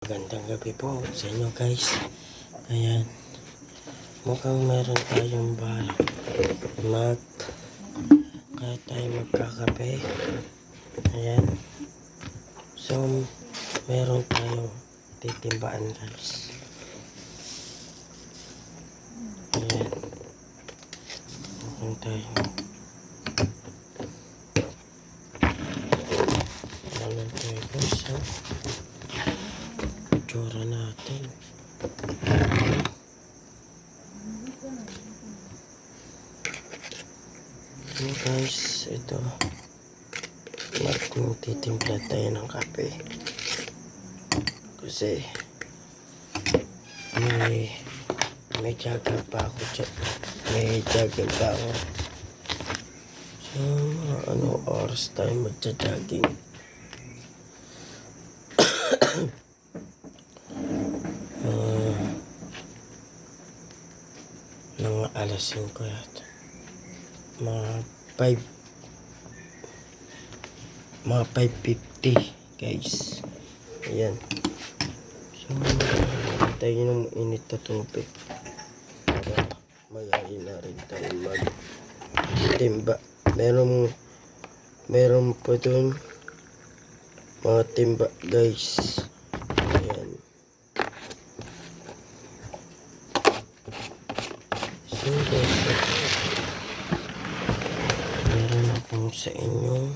Magandang gabi po sa inyo guys. Ayan. Mukhang meron tayong balak kaya tayo magkakape. Ayan. So, meron tayong titimbaan guys. Ayan. Meron tayong guys. So, tsura natin. So guys, ito magtitimpla tayo ng kape kasi may jagger pa ako so ano oras tayo magja-jogging. Mga alas 5 yata, mga 5:50 guys. Ayan. So tayo ng init na tubig para magayin na rin tayo magtimba. Meron po dun mga timba guys. Ayan. So guys, meron akong sa inyo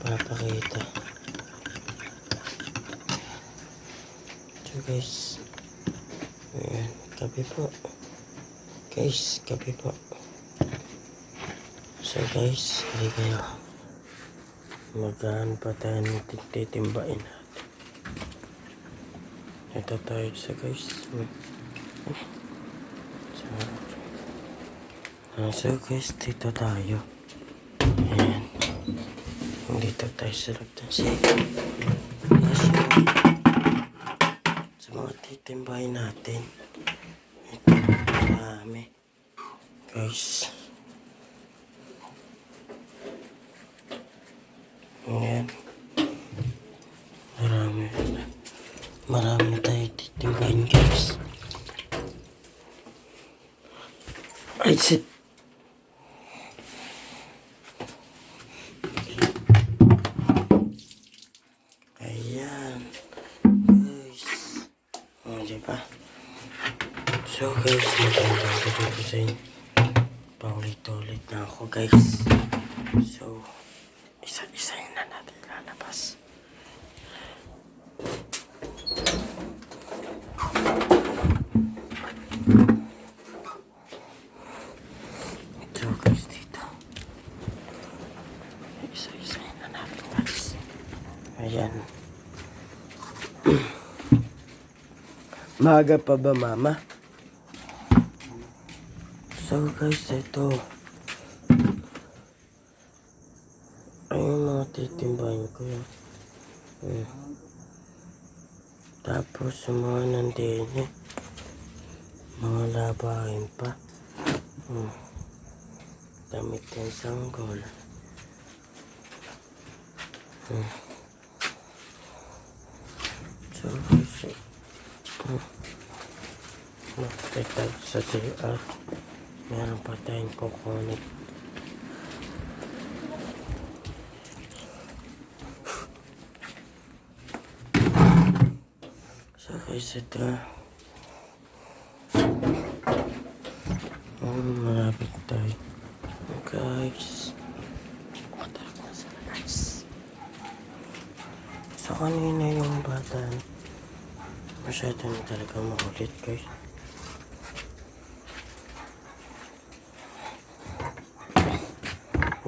papakita. So guys, ayan, kape po guys, kape po. So guys, hindi kayo magkaan pa tayo titimbain natin. Ito tayo sa guys. So guys, dito tayo. Ayan. Dito tayo sa lagtansi. Sa mga titimbahin natin. Ito, marami. Guys. Ayan. Marami tayo titimbahin guys. Ay, sit. Ayan. Guys. O, diba? So, guys, magandang gabi ko sa inyo. Paulit-ulit na ako, guys. So, isa-isayin na natin lalabas. So, guys, dito. Isa-isayin na natin, guys. Ayan. Maaga pa ba, mama? So guys, ito ay yung mga titimbahin ko yun. Tapos yung mga nandini, mga labahin pa. Damit yung sanggol. So guys, makikita sa CR, meron pa tayong kukunik. So guys, ito malapit tayo guys. Matarap na sila guys. So kanina yung bata masyado na talaga makulit guys.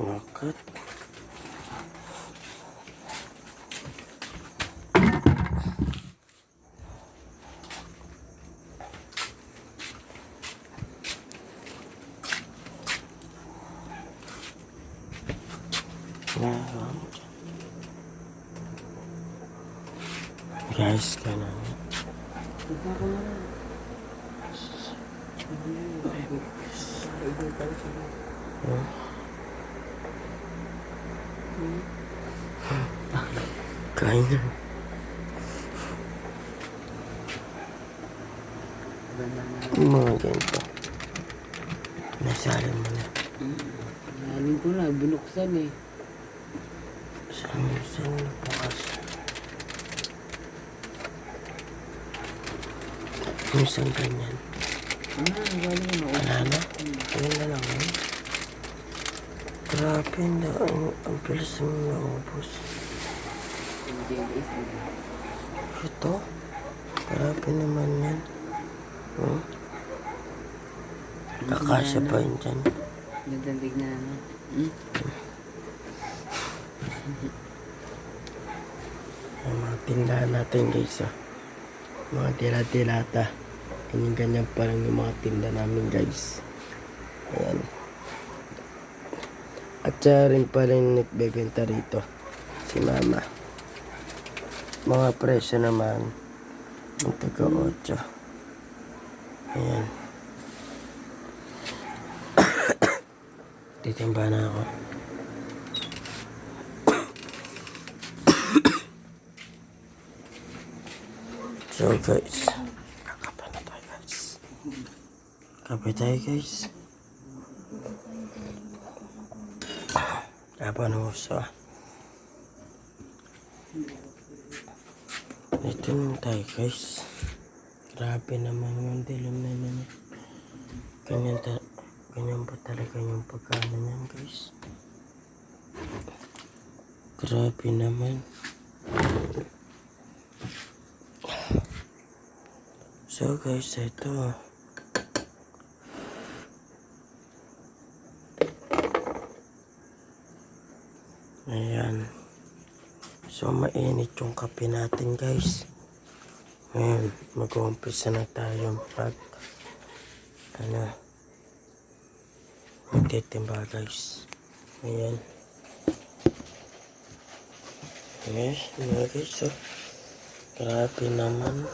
Makat. Guys, kanan. Kain na. Mga ganito. Nasalin mo na. Nahalin ko na, binuksan eh. Saan bukas? Minsan ganyan. Galing ko na. Wala na? Ayun na lang eh. Grabe na. Ang bilis mo naubos. Ito? Grabe naman yan. Hmm? Kakasya pa yun dyan. Nagdandig na ano. Ang mga tindahan natin guys. Mga tila-tilata. Ganyan-ganyan pa lang yung mga tinda namin guys. Ayan. At siya rin pala yung nagbebenta rito. Si mama. Mga presyo naman. Ang taga 8. Ayan. Titimba na ako. So guys, kakape na tayo guys. Kape tayo guys. Habang uso. Ito naman tayo guys. Grabe naman yung dilim na naman. Ganyan pa talaga yung pagkano niyan guys. Grabe naman. So guys, ito. Ayan. So mainit yung kape natin guys. Ayan, mag-uumpisa na tayo magtitimba guys. Ayan. Yes, mga guys. So, grabe naman.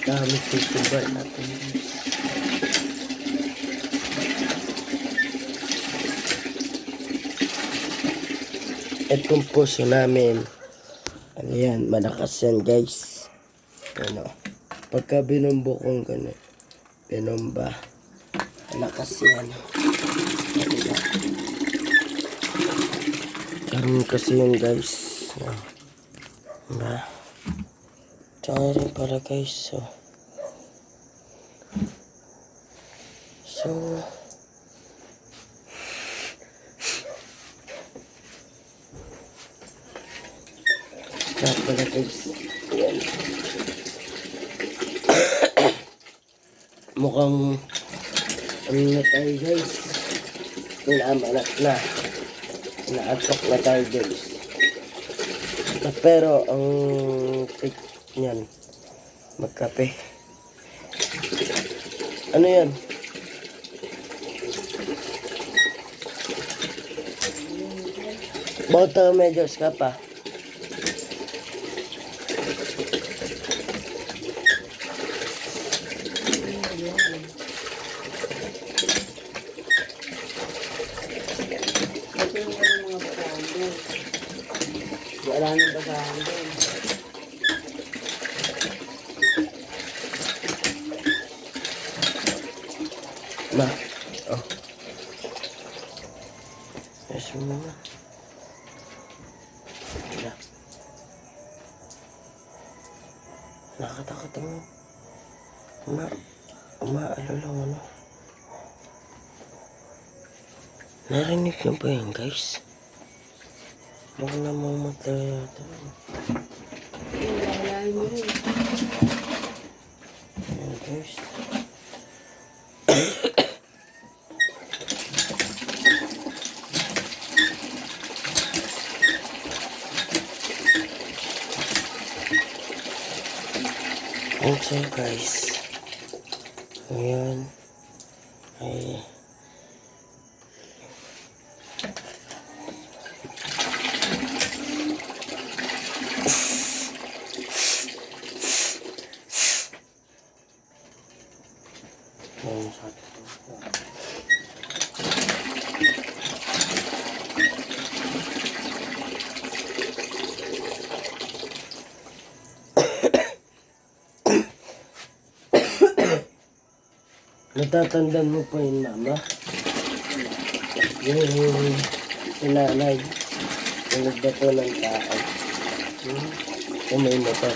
Dami titimba natin guys. Itong puso namin. Ano yan, malakas yan guys. Ano, pagka binombo kong gano'n, binomba, malakas yan. Karoon kasi yun guys. Diba? Tsaka rin pala guys. So pala guys. Ayan. Mukhang ano na tayo guys. Pinamalat na. Inaatok na tayo guys. Pero ang tip niyan, magkape. Ano yan? Bota medyos ka pa. Wala nang basahan doon. Ma. Oh. Yes, mama. Wala. Nakatakot mo. Umaalo lang ano. Narinig niyo ba yun guys? Huwag namang mataya ito. Wala mo rin. Ayan guys. And so guys, Ayan. Ay. Ayan, natatandaan mo pa yun, Mama? Yung si nanay, yung nagbato ng tao. Kung may motor.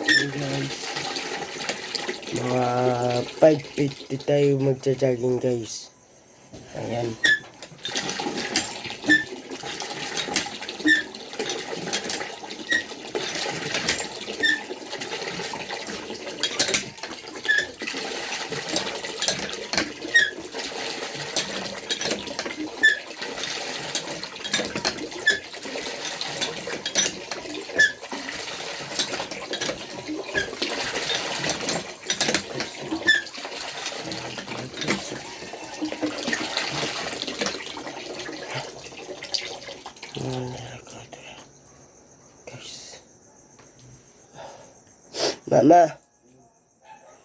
Hey guys, mga 5:50 tayo magja-jogging guys. Ayan. Guys. Mama,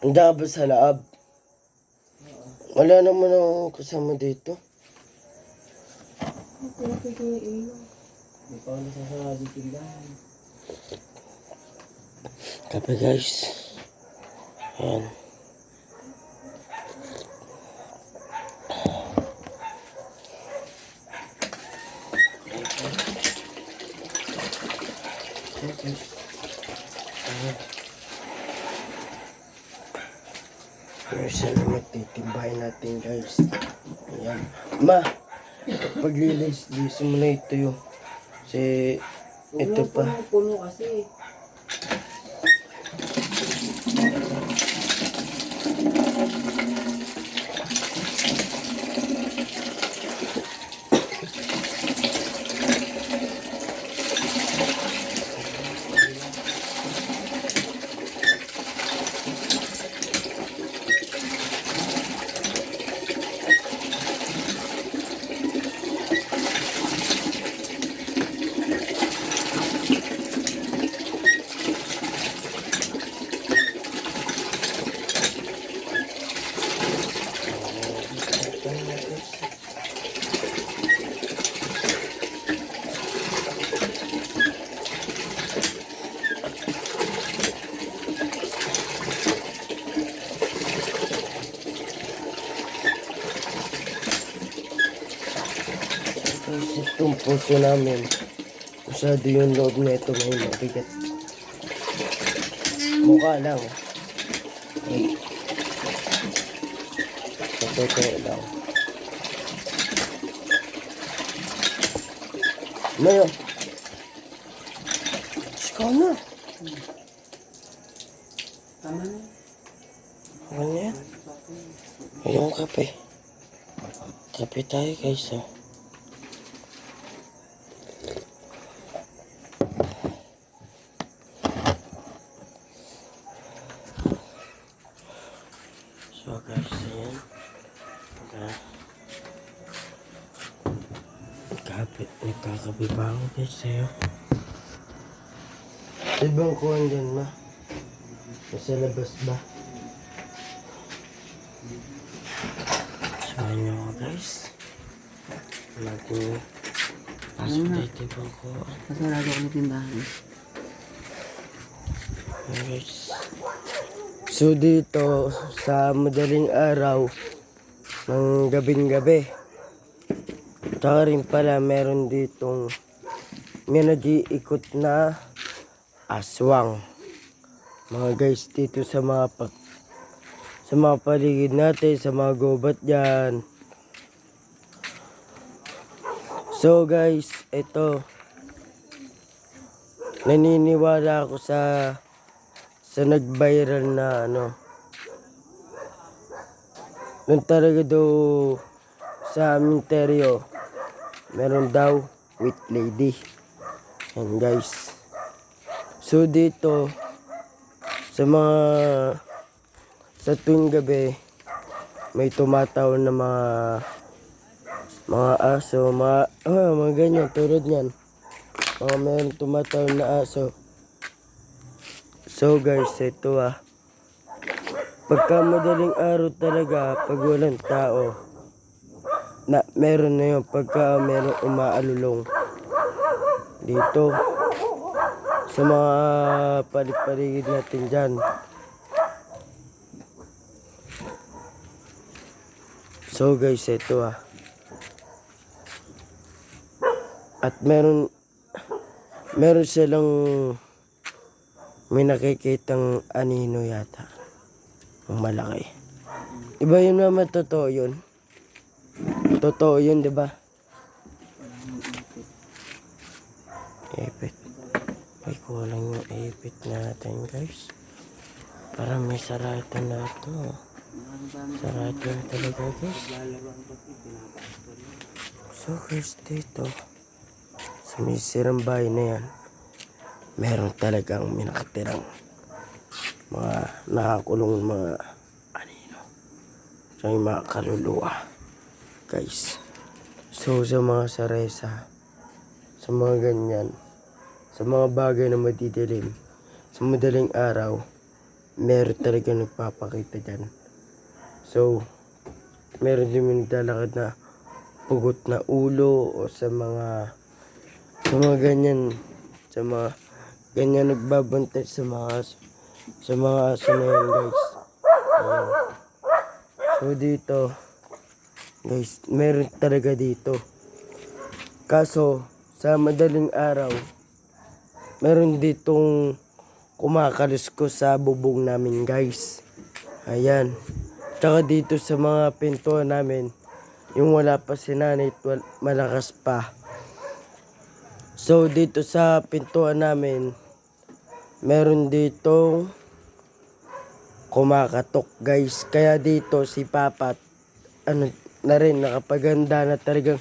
handa ka ba sa loob? Wala naman akong kasama dito. Hindi pa ako nasasarado tindahan. Kape guys. Ayan. Person na magtitimbahin natin guys. Ayan. Ma, paglilis-lis mo na ito yung ito pa. Puno kasi. Kasi itong puso namin, masyado yung loob na ito may mabigat. Mukha lang. Ay. Sa totoo lang. Mayo. Ikaw na. Tama na. Ano yan? Ayun kape. Kape tayo guys. Oh. So guys, ayan. Nagkakape pa ako guys sa'yo. Ibang kuhan dyan ma. Nasa labas ba? Samahan nyo ako guys. Natin pasok dito ibang kuhan. Nasarado ako ng tindahan. Guys. So dito sa madaling araw ng gabing-gabi. Tsaka rin pala meron ditong may nag-iikot na aswang. Mga guys dito sa mga paligid natin, sa mga gubat dyan. So guys, ito. Naniniwala ako sa nag-viral na ano. Nung talaga daw sa minteryo, meron daw wheat lady. Yan guys. So dito, sa tuwing gabi, may tumataw na mga aso, mga ganyan, tulad yan. Meron tumataw na aso. So guys, ito pagka madaling araw talaga, pag walang tao, meron na yun. Pagka meron umaalulong dito, sa mga paligid natin dyan. So guys, ito At meron silang may nakikitang anino yata. Ang malaki. Iba yun naman, totoo yun. Totoo yun, di ba? Ipit. Ay, kulang yung ipit natin, guys. Parang may sarado na ito. Sarado na talaga, guys. So, guys, dito, sa may sirang bahay na yan, meron talagang minakatirang mga nakakulong mga anino. So, yung mga kaluluwa, guys. So, sa mga saresa, sa mga ganyan, sa mga bagay na madidilim, sa madaling araw, meron talaga nagpapakita dyan. So, meron din yung naglalakad na pugot na ulo o sa mga ganyan, sa mga ganyan nagbabantay sa mga aso na yan, guys. Ayan. So, dito, guys, meron talaga dito. Kaso, sa madaling araw, meron ditong kumakalis ko sa bubong namin, guys. Ayan. Tsaka dito sa mga pintuan namin, yung wala pa si nanay, malakas pa. So, dito sa pintuan namin, meron ditong kumakatok, guys. Kaya dito si Papa, na rin, nakapaganda na talagang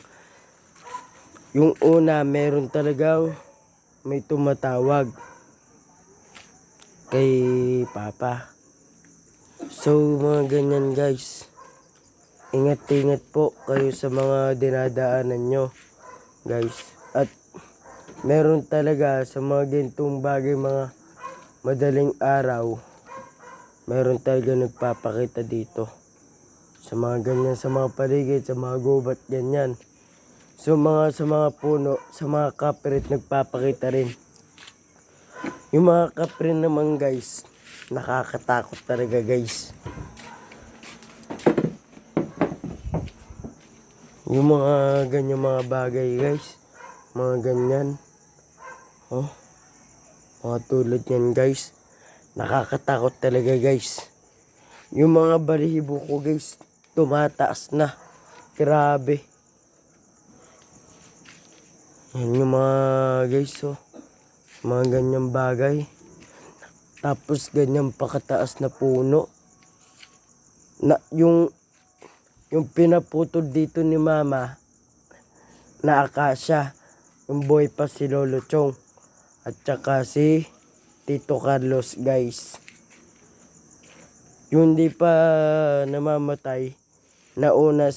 yung una, meron talagang may tumatawag kay Papa. So, mga ganyan, guys. Ingat-ingat po kayo sa mga dinadaanan nyo, guys. At meron talaga sa mga gintong bagay, mga madaling araw, meron talaga nagpapakita dito. Sa mga ganyan, sa mga paligid, sa mga gubat, ganyan. So, sa mga puno, sa mga kapret, nagpapakita rin. Yung mga kapre naman, guys, nakakatakot talaga, guys. Yung mga ganyan mga bagay, guys. Mga ganyan. Mga tulad yan, guys. Nakakatakot talaga, guys. Yung mga balihibo ko, guys, tumataas na. Grabe. Yan yung mga guys, mga ganyang bagay. Tapos ganyang pakataas na puno. Na yung pinaputol dito ni Mama na akasya. Yung boy pa si Lolo Chong. At saka si Tito Carlos, guys. Yung di pa namamatay, nauna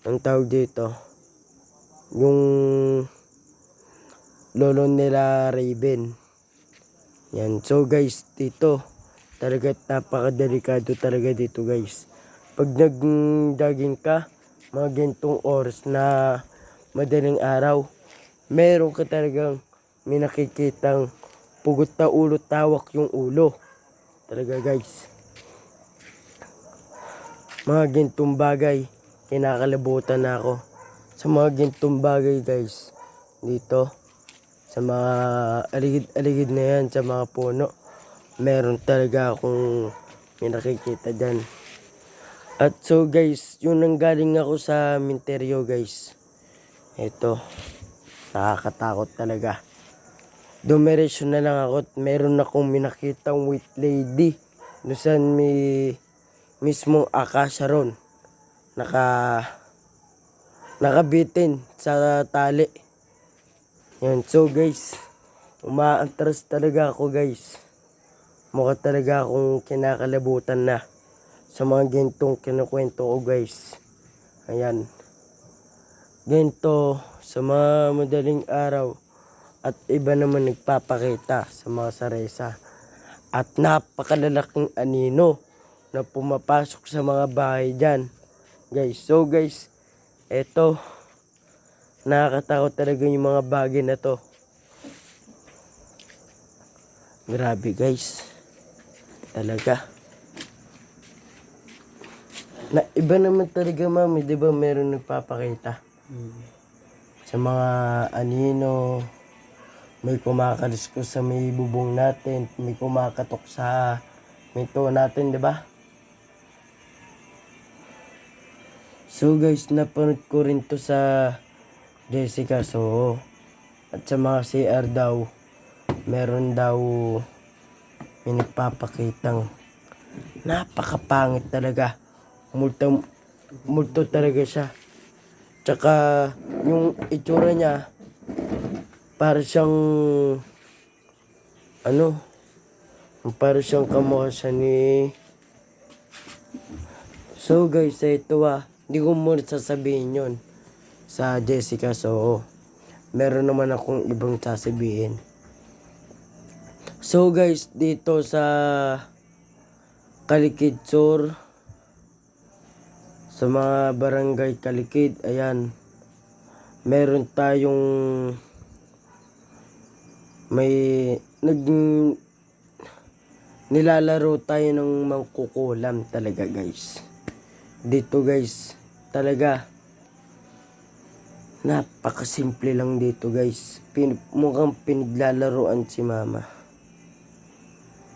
ang tawag dito, yung lolo nila Raven. Yan. So guys, dito talaga napakadelikado talaga dito, guys. Pag nag-jogging ka, mga gintong oras na madaling araw, meron ka talagang may nakikitang pugot na ulo, tawak yung ulo. Talaga, guys. Mga gintong bagay, kinakalabutan na ako. Sa mga gintong bagay, guys, dito, sa mga aligid-aligid na yan, sa mga puno, meron talaga akong may nakikita dyan. At so, guys, yung nanggaling ako sa minteryo, guys, ito, nakakatakot talaga. Dumiretso na lang ako at meron akong minakitang wheat lady. Doon saan may mismong akasya ron. nakabitin sa tali. Yan. So guys, umaantras talaga ako guys. Mukha talaga akong kinakalabutan na sa mga gintong kinukwento ko guys. Ayan. Ginto sa mga madaling araw at iba naman nagpapakita sa mga saresa. At napakalalaking anino na pumapasok sa mga bahay dyan. Guys, so guys, eto, nakakatakot talaga yung mga bagay na to. Grabe guys. Talaga. Na iba naman talaga mami, di ba meron nagpapakita? Sa mga anino, may kumakalis ko sa may bubong natin, may kumakatok sa minto natin, di ba? So guys, napanood ko rin to sa Jessica So. At sa mga CR daw, meron daw may nagpapakitang napakapangit talaga. Multo talaga siya. Tsaka yung itsura niya, para siyang para siyang kamukha siya ni... So guys, ito hindi ko muna sasabihin yon sa Jessica So. Meron naman akong ibang sasabihin. So guys, dito sa Kalikid Sur, sa mga barangay Kalikid, ayan, meron tayong nilalaro tayo ng mangkukulam talaga guys. Dito guys, talaga napakasimple lang dito guys. Mukhang pinaglalaroan si mama.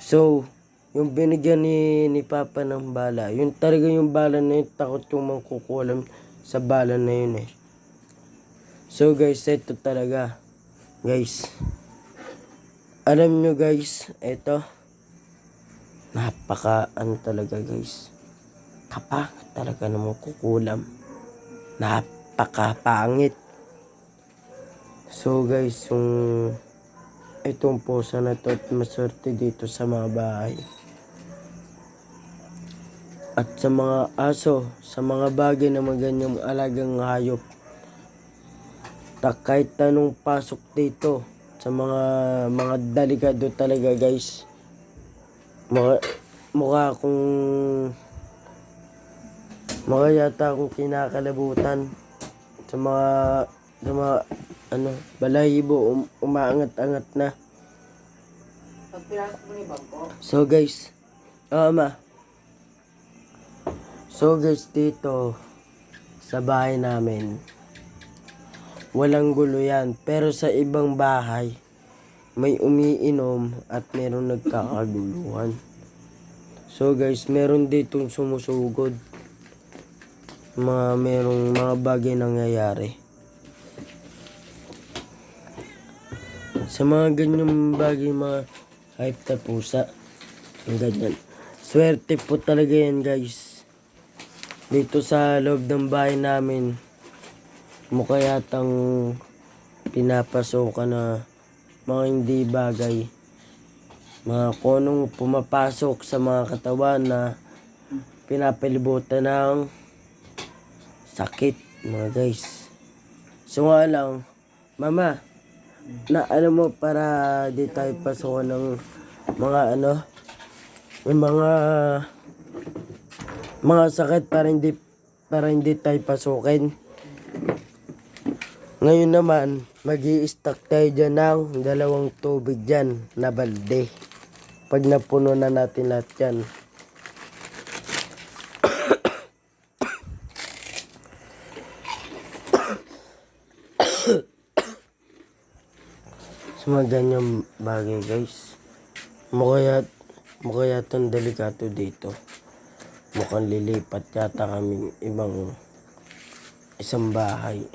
So, yung binigyan ni Papa ng bala, yun talaga yung bala na yun, takot yung mangkukulam sa bala na yun eh. So guys, ito talaga. Guys, alam nyo guys, ito, talaga guys. Kapangit talaga ng mangkukulam. Napakapangit. So guys, itong pusa na to at maswerte dito sa mga bahay. At sa mga aso, sa mga bagay na maganyang alagang hayop. Kahit anong pasok dito sa mga delikado talaga guys. Mukha yata akong kinakalabutan sa mga balahibo, umaangat-angat na. So guys, ma. So guys, dito sa bahay namin, walang gulo yan. Pero sa ibang bahay, may umiinom at meron nagkakaguluhan. So guys, meron ditong sumusugod. Merong mga bagay nangyayari. Sa mga ganyang bagay, mga hype na pusa, ang ganyan. Swerte po talaga yan guys. Dito sa loob ng bahay namin, mukha yatang pinapasokan na mga hindi bagay. Mga konong pumapasok sa mga katawan na pinapalibutan ng sakit, mga guys. So nga lang, mama, na alam mo, para di tayo pasukan ng mga yung mga sakit, para hindi tayo pasukin. Ngayon naman, mag-i-stock tayo dyan ng 2 tubig dyan na balde. Pag napuno na natin lahat yan. Sa mga ganyang bagay guys, mukha yatang delikado dito. Mukhang lilipat yata kami isang bahay.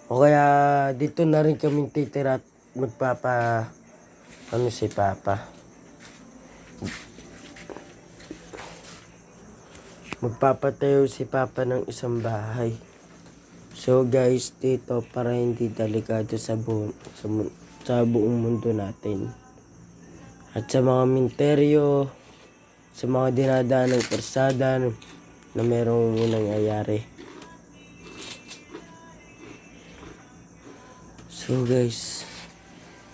O kaya dito na rin kami titira at si Papa. Magpapatayo si Papa ng isang bahay. So guys, dito para hindi delikado sa buong mundo natin. At sa mga minteryo, sa mga dinadaan ng persada na merong nangyayari. So guys,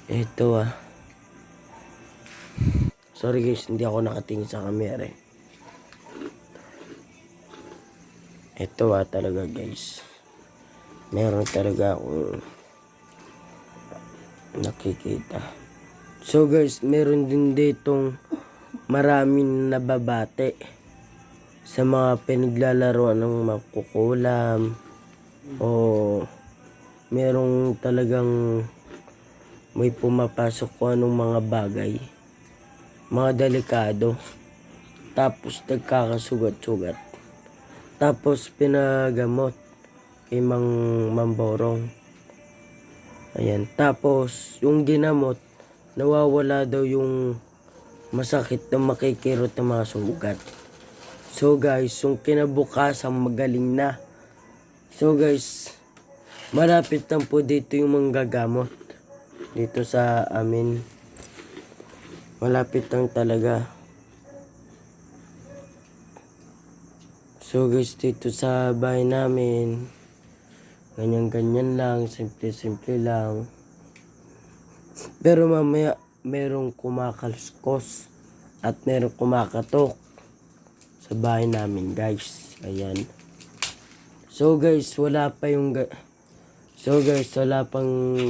ito sorry guys, hindi ako nakatingin sa camera eh. Ito talaga guys. Meron talaga akong nakikita. So guys, meron din ditong maraming nababate sa mga pinaglalaroan ng makukulam o merong talagang may pumapasok kung anong mga bagay, mga delikado, tapos nagkakasugat-sugat, tapos pinagamot kay Mamborong. Ayan, tapos yung ginamot, nawawala daw yung masakit na makikirot ng mga sugat. So guys, yung kinabukasan magaling na. So guys, malapit lang po dito yung manggagamot dito sa amin. Malapit lang talaga. So guys, dito sa bahay namin, ganyan-ganyan lang, simple-simple lang. Pero mamaya, merong kumakalskos at merong kumakatok sa bahay namin guys. Ayan. So guys, wala pang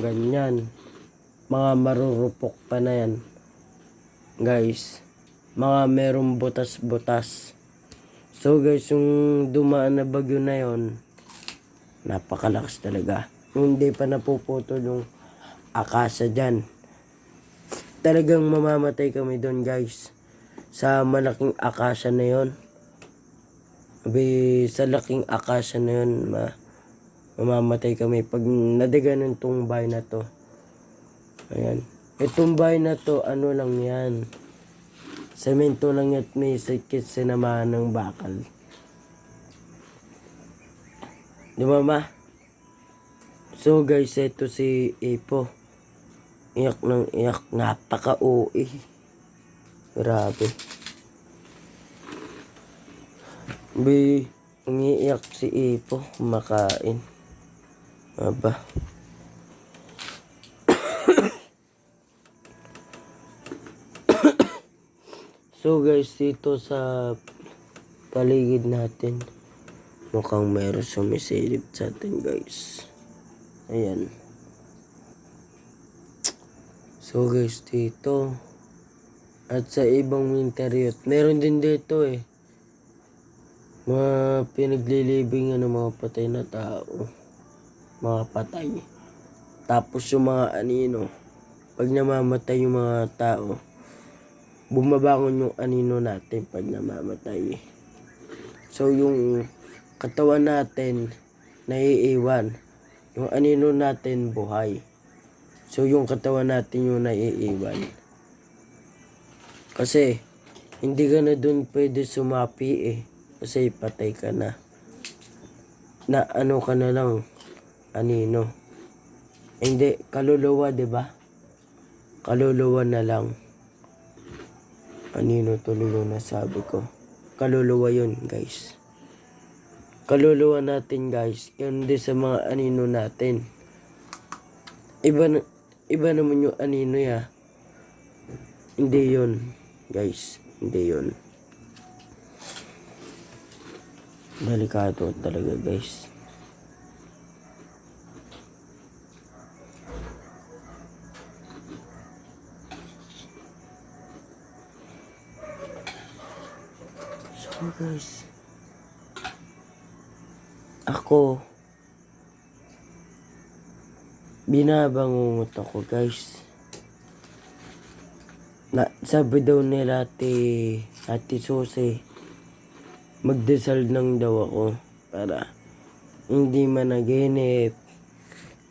ganyan. Mga marurupok pa na yan. Guys, mga merong butas-butas. So guys, yung dumaan na bagyo na yon, napakalakas talaga. Yung hindi pa napuputol yung akasa dyan, talagang mamamatay kami doon guys. Sa malaking akasa na yon. Sa laking akasa na yon, mamamatay kami pag nadaga ng tumbay na to. Ayan. Itong bahay na to, ano lang yan, semento lang at may sakit sinamahan ng bakal. Di ba ma? So guys, ito si Ipo. Iyak ng iyak. Napaka-OA. Grabe. Umiiyak si Ipo. Kumakain. Aba. So guys, dito sa paligid natin, mukhang meron sumisilip sa atin guys. Ayan. So guys, dito at sa ibang interior, meron din dito mga pinaglilibingan ng mga patay na tao, mga patay. Tapos yung mga anino, pag namamatay yung mga tao, bumabangon yung anino natin pag namamatay. So yung katawan natin naiiwan, yung anino natin buhay. So yung katawan natin yung naiiwan. Kasi hindi ka na dun pwede sumapi kasi patay ka na. Na ano ka na lang, anino. Hindi, kaluluwa, 'di ba? Kaluluwa na lang. Anino tuloy yung nasabi ko. Kaluluwa yun guys. Kaluluwa natin guys. Hindi sa mga anino natin. Iba naman yung anino ya. Hindi yun guys. Hindi yun. Delikado talaga guys. So guys, ako, binabangungot ako guys. Sabi daw nila Ate Susi, magdasal lang daw ako para hindi managinip,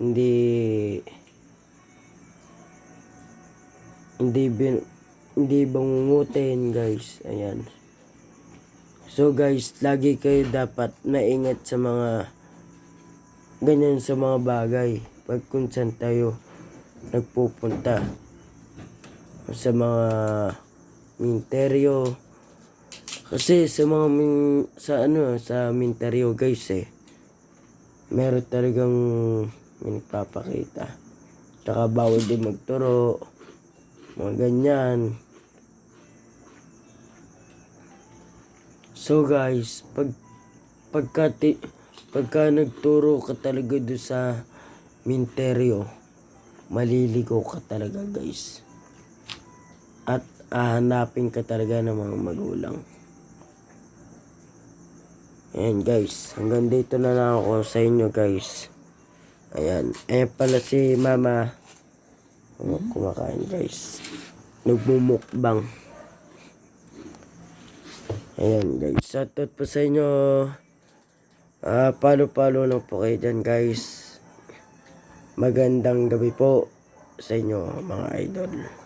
hindi bangungutin guys. Ayan. So guys, lagi kayo dapat maingat sa mga ganyan sa mga bagay. Pag kung saan tayo nagpupunta sa mga minteryo. Kasi sa mga sa minteryo guys meron talagang may nagpapakita. Tsaka bawal din magturo. Mga ganyan. So guys, pagka nagturo ka talaga doon sa minteryo, maliligo ka talaga guys. At hahanapin ka talaga ng mga magulang. Ayan guys, hanggang dito na lang ako sa inyo guys. Ayan, ayan pala si mama. Kumakain guys. Nagmumukbang. Ayan guys, shoutout po sa inyo. Palo lang po kayo dyan guys. Magandang gabi po sa inyo mga idol.